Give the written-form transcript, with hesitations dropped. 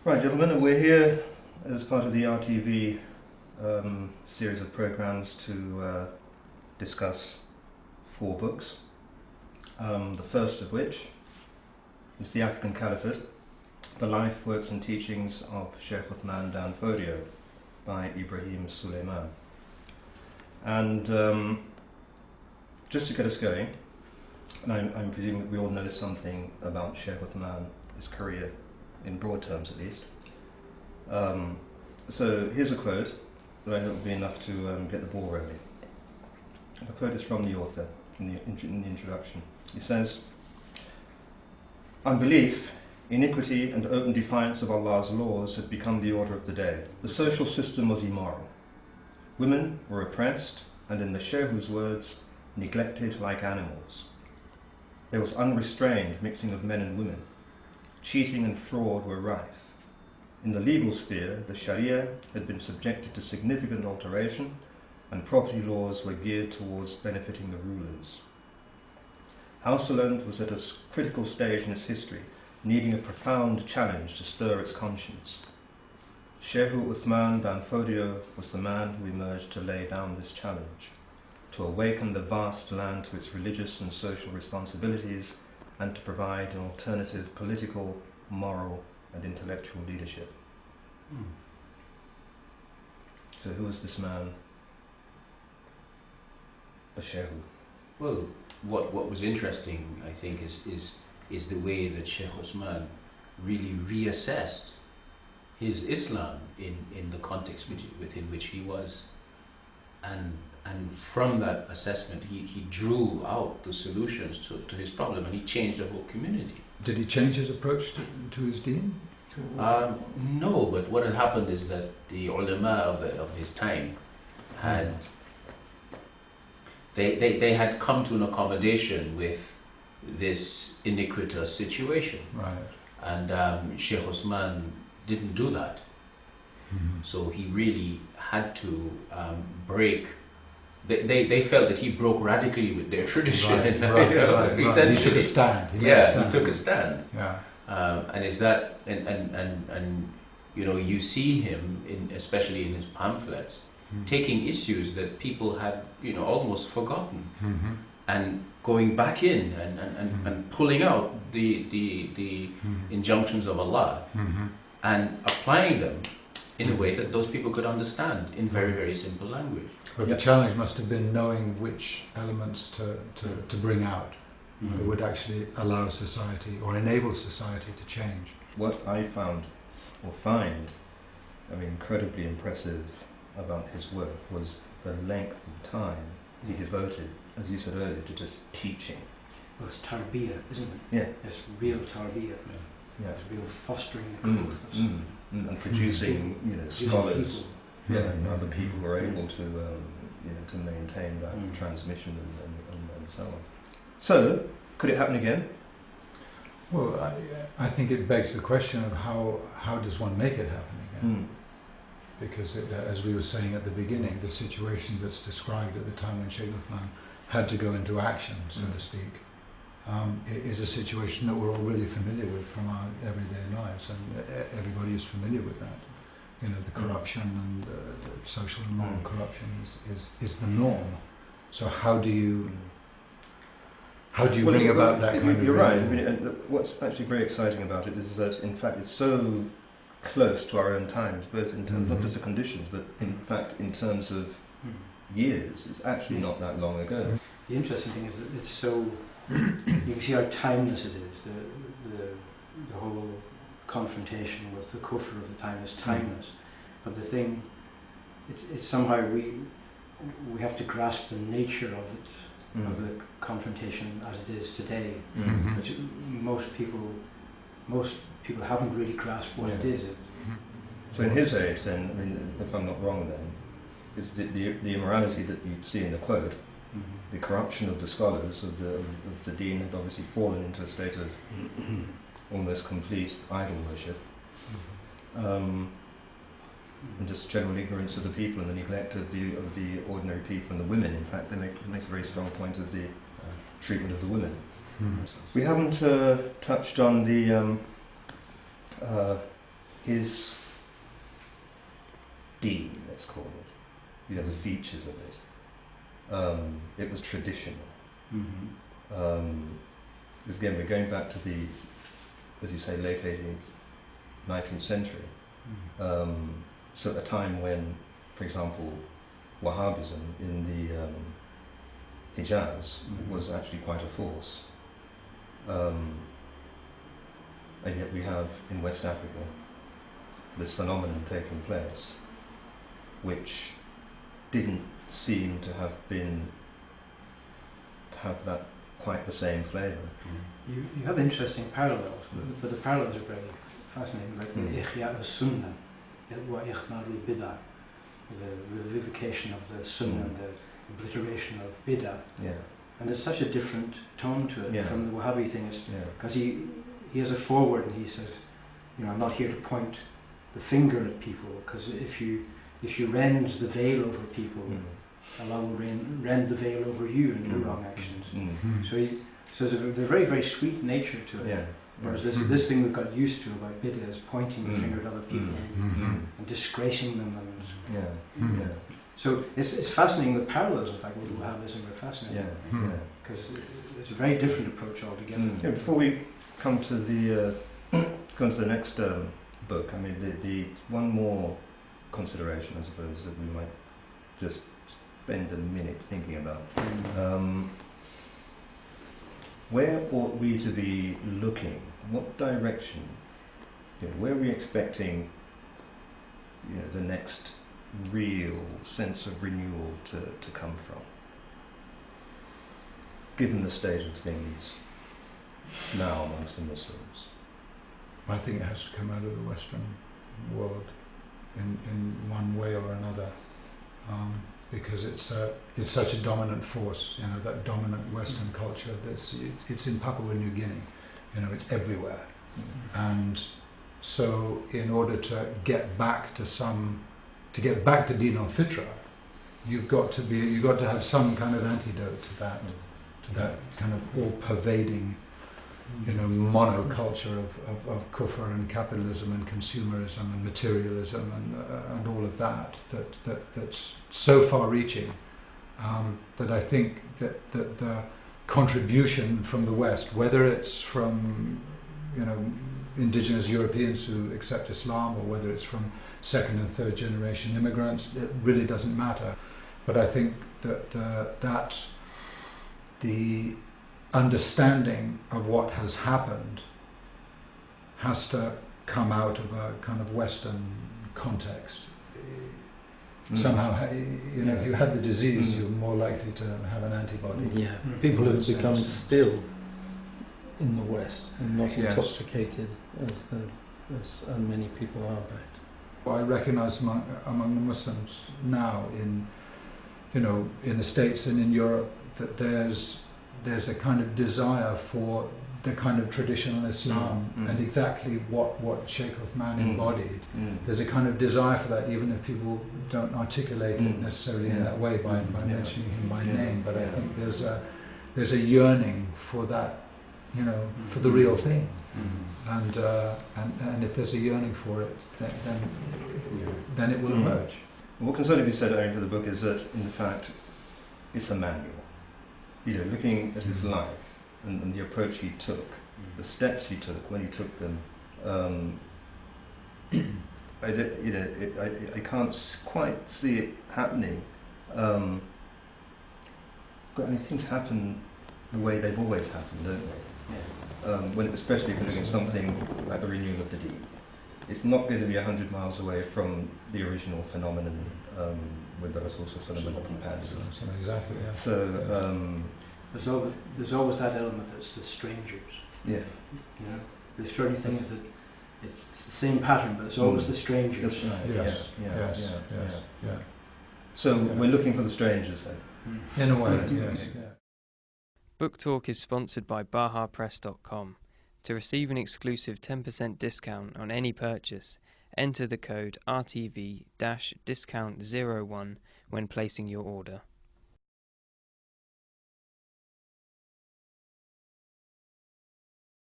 Right, gentlemen, we're here as part of the RTV series of programs to discuss 4 books. The first of which is The African Caliphate, The Life, Works and Teachings of Sheikh Usman dan Fodiye by Ibrahim Suleiman. And just to get us going, and I'm presuming that we all know something about Sheikh Usman, his career, in broad terms at least. So here's a quote that I hope will be enough to get the ball rolling. The quote is from the author in the introduction. He says, "Unbelief, iniquity and open defiance of Allah's laws had become the order of the day. The social system was immoral. Women were oppressed and, in the Shehu's words, neglected like animals. There was unrestrained mixing of men and women. Cheating and fraud were rife. In the legal sphere, the Sharia had been subjected to significant alteration, and property laws were geared towards benefiting the rulers. Hausaland was at a critical stage in its history, needing a profound challenge to stir its conscience. Shehu Usman dan Fodiye was the man who emerged to lay down this challenge, to awaken the vast land to its religious and social responsibilities, and to provide an alternative political, moral, and intellectual leadership." So who was this man, the Shehu? Well, what was interesting, I think, is the way that Sheikh Usman really reassessed his Islam in the context within which he was, and from that assessment he drew out the solutions to his problem, and he changed the whole community. Did he change his approach to his deen? No, but what had happened is that the ulama of his time had they had come to an accommodation with this iniquitous situation, Right. and Sheikh Usman didn't do that. So he really had to break. They felt that he broke radically with their tradition. Right. He took a stand. He took a stand. Yeah. And is that and you know, you see him especially in his pamphlets taking issues that people had, you know, almost forgotten, and going back in and pulling out the injunctions of Allah and applying them in a way that those people could understand in very, very simple language. But the challenge must have been knowing which elements to bring out that would actually allow society or enable society to change. What I found, or find, incredibly impressive about his work was the length of time he devoted, as you said earlier, to just teaching. Well, it's tarbiyah, isn't it? Yeah. It's real tarbiyah. Yeah. It's real fostering the growth of something. And producing, scholars, and other people who are able to, to maintain that transmission and so on. So, could it happen again? Well, I think it begs the question of how does one make it happen again? Because as we were saying at the beginning, the situation that's described at the time when Sheikh Usman had to go into action, so to speak, is a situation that we're all really familiar with from our everyday lives, and everybody is familiar with that. You know, the corruption and the social and moral corruption is the norm. So how do you bring about that kind of... You're right. What's actually very exciting about it is that, in fact, it's so close to our own times, both in terms, not just the conditions, but in fact, in terms of years. It's actually not that long ago. The interesting thing is that it's so... you can see how timeless it is. The whole confrontation with the kufr of the time is timeless. But the thing, it's somehow we have to grasp the nature of it, of the confrontation as it is today, which most people haven't really grasped what it is. So in his age, then, if I'm not wrong, then, is the immorality that you see in the quote, the corruption of the scholars of the deen had obviously fallen into a state of almost complete idol worship, and just general ignorance of the people and the neglect of the ordinary people and the women. In fact, it makes a very strong point of the treatment of the women. We haven't touched on the his deen, let's call it, the features of it, it was traditional. Because again, we're going back to the, as you say, late 18th, 19th century. So at a time when, for example, Wahhabism in the Hijaz was actually quite a force. And yet we have in West Africa this phenomenon taking place which didn't seem to have that quite the same flavour. You have interesting parallels, but the parallels are very fascinating, like the Ihya al-Sunnah, wa Ikhmar al-Bid'ah, the revivification of the Sunnah and the obliteration of Bid'ah. And there's such a different tone to it from the Wahhabi thing, because he has a foreword and he says, I'm not here to point the finger at people, because if you rend the veil over people, Allah will rend the veil over you and your wrong actions. So there's a very, very sweet nature to it. Whereas this thing we've got used to about bid'ah is pointing the finger at other people and disgracing them. So it's fascinating, the parallels, in fact, with Wahhabism are fascinating. Because it's a very different approach altogether. Before we come to the next book, I mean, the one more consideration, I suppose, that we might just spend a minute thinking about. Where ought we to be looking? What direction? Where are we expecting the next real sense of renewal to come from? Given the state of things now amongst the Muslims. I think it has to come out of the Western world in one way or another, because it's such a dominant force. That dominant Western culture. It's in Papua New Guinea. It's everywhere, and so in order to get back to Din al Fitra, you've got to have some kind of antidote to that kind of all-pervading monoculture of kufr and capitalism and consumerism and materialism and all of that's so far-reaching that I think that the contribution from the West, whether it's from indigenous Europeans who accept Islam or whether it's from second and third generation immigrants, it really doesn't matter. But I think that the understanding of what has happened has to come out of a kind of Western context. Somehow, if you had the disease, you're more likely to have an antibody. People have become still in the West and not intoxicated as many people are by it. I recognise among the Muslims now in the States and in Europe that there's a kind of desire for the kind of traditional Islam and exactly what Sheikh Usman embodied. There's a kind of desire for that, even if people don't articulate it necessarily in that way by mentioning him by name. But I think there's a yearning for that, for the real thing. And if there's a yearning for it, then it will emerge. What can certainly be said, Aaron, for the book is that, in fact, it's a manual. Looking at his life and the approach he took, the steps he took when he took them, I can't quite see it happening. Things happen the way they've always happened, don't they? Especially if you're looking at something like the renewal of the deen. It's not going to be 100 miles away from the original phenomenon with the Rasul and the companions. Exactly, yeah. So there's always that element that's the strangers. There's certain things that it's the same pattern, but it's always the strangers. That's right. Yes. So we're looking for the strangers then. In a way, yes. Book Talk is sponsored by BahaPress.com. To receive an exclusive 10% discount on any purchase, enter the code RTV-discount01 when placing your order.